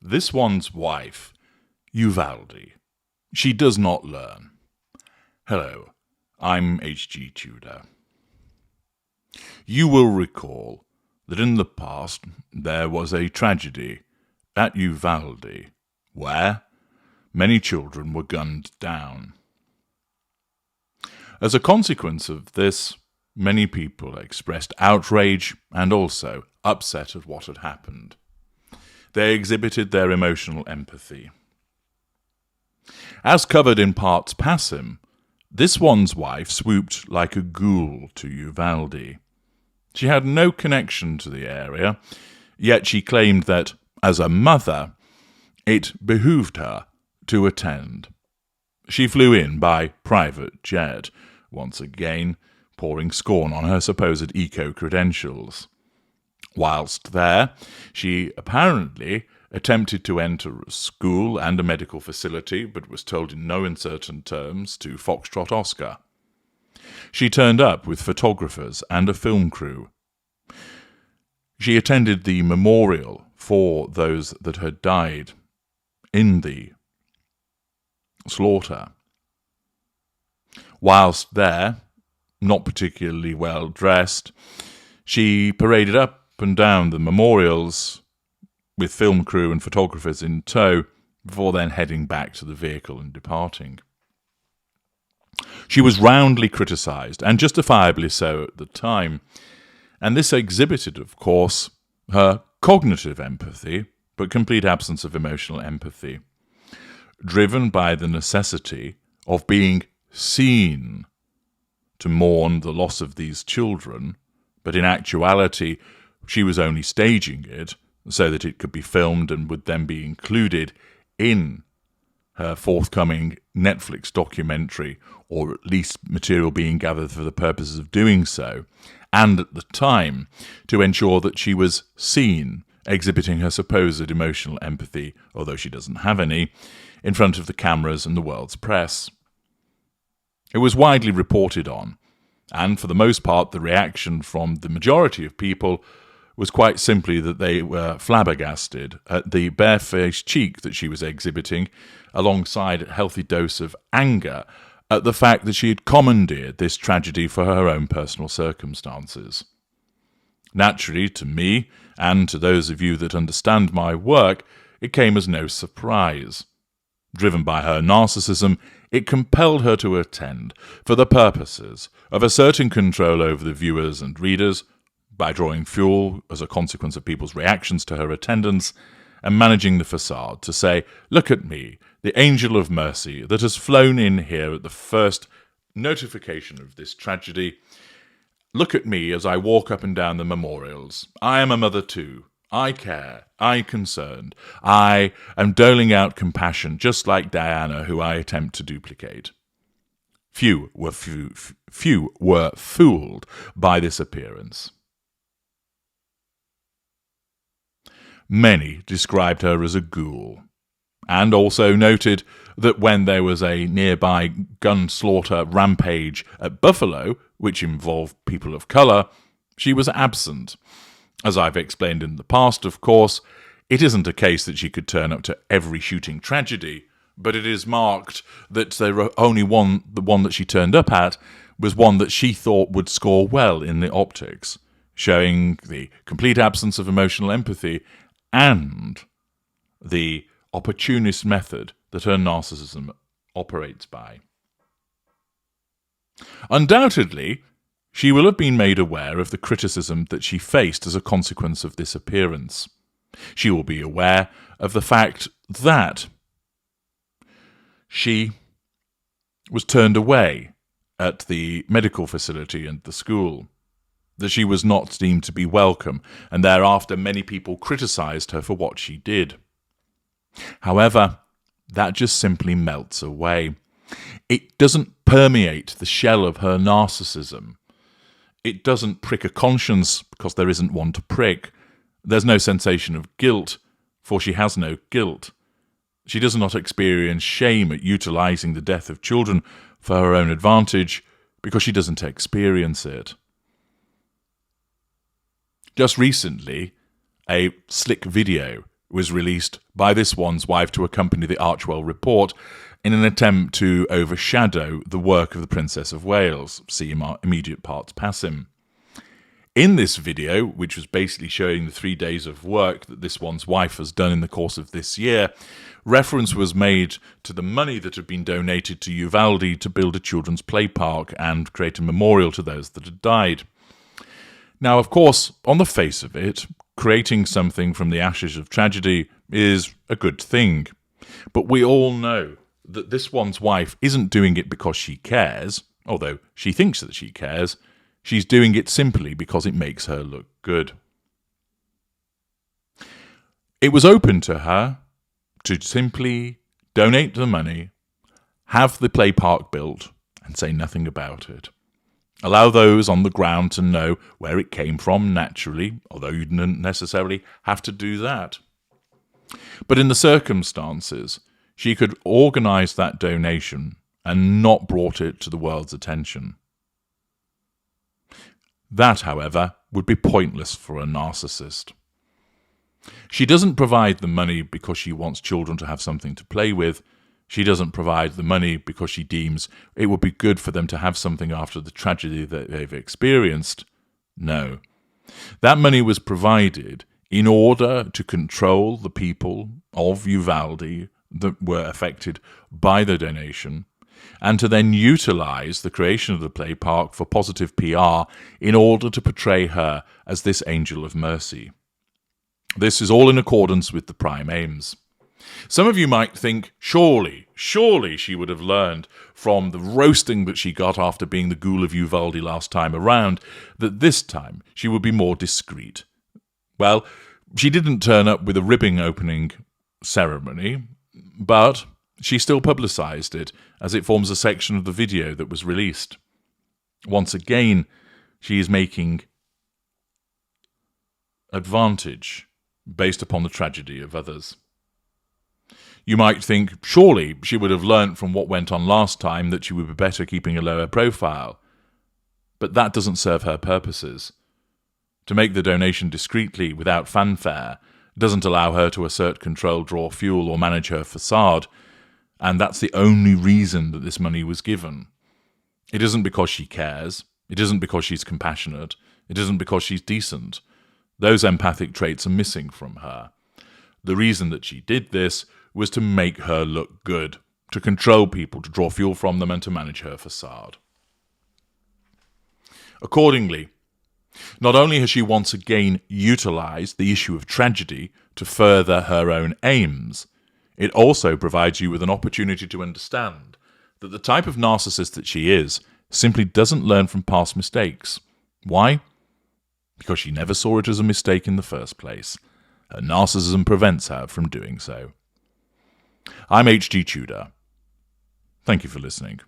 This one's wife, Uvalde. She does not learn. Hello, I'm H.G. Tudor. You will recall that in the past there was a tragedy at Uvalde where many children were gunned down. As a consequence of this, many people expressed outrage and also upset at what had happened. They exhibited their emotional empathy. As covered in parts passim, this one's wife swooped like a ghoul to Uvalde. She had no connection to the area, yet she claimed that, as a mother, it behooved her to attend. She flew in by private jet, once again pouring scorn on her supposed eco-credentials. Whilst there, she apparently attempted to enter a school and a medical facility, but was told in no uncertain terms to Foxtrot Oscar. She turned up with photographers and a film crew. She attended the memorial for those that had died in the slaughter. Whilst there, not particularly well dressed, she paraded up and down the memorials with film crew and photographers in tow before then heading back to the vehicle and departing. She was roundly criticised, and justifiably so at the time, and this exhibited, of course, her cognitive empathy, but complete absence of emotional empathy, driven by the necessity of being seen to mourn the loss of these children, but in actuality she was only staging it so that it could be filmed and would then be included in her forthcoming Netflix documentary, or at least material being gathered for the purposes of doing so, and at the time to ensure that she was seen exhibiting her supposed emotional empathy, although she doesn't have any, in front of the cameras and the world's press. It was widely reported on, and for the most part the reaction from the majority of people was quite simply that they were flabbergasted at the barefaced cheek that she was exhibiting, alongside a healthy dose of anger at the fact that she had commandeered this tragedy for her own personal circumstances. Naturally, to me, and to those of you that understand my work, it came as no surprise. Driven by her narcissism, it compelled her to attend for the purposes of asserting control over the viewers and readers, by drawing fuel as a consequence of people's reactions to her attendance, and managing the facade to say, "Look at me, the angel of mercy that has flown in here at the first notification of this tragedy. Look at me as I walk up and down the memorials. I am a mother too. I care. I concerned. I am doling out compassion, just like Diana, who I attempt to duplicate." Few were fooled by this appearance. Many described her as a ghoul, and also noted that when there was a nearby gun slaughter rampage at Buffalo, which involved people of colour, she was absent. As I've explained in the past, of course, it isn't a case that she could turn up to every shooting tragedy, but it is marked that the one that she turned up at was one that she thought would score well in the optics, showing the complete absence of emotional empathy and the opportunist method that her narcissism operates by. Undoubtedly, she will have been made aware of the criticism that she faced as a consequence of this appearance. She will be aware of the fact that she was turned away at the medical facility and the school, that she was not deemed to be welcome, and thereafter many people criticised her for what she did. However, that just simply melts away. It doesn't permeate the shell of her narcissism. It doesn't prick a conscience because there isn't one to prick. There's no sensation of guilt, for she has no guilt. She does not experience shame at utilising the death of children for her own advantage because she doesn't experience it. Just recently, a slick video was released by this one's wife to accompany the Archwell report in an attempt to overshadow the work of the Princess of Wales. See immediate parts passim. In this video, which was basically showing the 3 days of work that this one's wife has done in the course of this year, reference was made to the money that had been donated to Uvalde to build a children's play park and create a memorial to those that had died. Now, of course, on the face of it, creating something from the ashes of tragedy is a good thing. But we all know that this one's wife isn't doing it because she cares, although she thinks that she cares. She's doing it simply because it makes her look good. It was open to her to simply donate the money, have the play park built, and say nothing about it. Allow those on the ground to know where it came from naturally, although you didn't necessarily have to do that. But in the circumstances, she could organise that donation and not brought it to the world's attention. That, however, would be pointless for a narcissist. She doesn't provide the money because she wants children to have something to play with. She doesn't provide the money because she deems it would be good for them to have something after the tragedy that they've experienced. No. That money was provided in order to control the people of Uvalde that were affected by the donation, and to then utilise the creation of the play park for positive PR in order to portray her as this angel of mercy. This is all in accordance with the prime aims. Some of you might think, surely she would have learned from the roasting that she got after being the ghoul of Uvalde last time around, that this time she would be more discreet. Well, she didn't turn up with a ribbon opening ceremony, but she still publicised it, as it forms a section of the video that was released. Once again, she is making advantage based upon the tragedy of others. You might think, surely she would have learnt from what went on last time that she would be better keeping a lower profile. But that doesn't serve her purposes. To make the donation discreetly, without fanfare, doesn't allow her to assert control, draw fuel, or manage her facade. And that's the only reason that this money was given. It isn't because she cares. It isn't because she's compassionate. It isn't because she's decent. Those empathic traits are missing from her. The reason that she did this was to make her look good, to control people, to draw fuel from them, and to manage her facade. Accordingly, not only has she once again utilised the issue of tragedy to further her own aims, it also provides you with an opportunity to understand that the type of narcissist that she is simply doesn't learn from past mistakes. Why? Because she never saw it as a mistake in the first place. Her narcissism prevents her from doing so. I'm H.G. Tudor. Thank you for listening.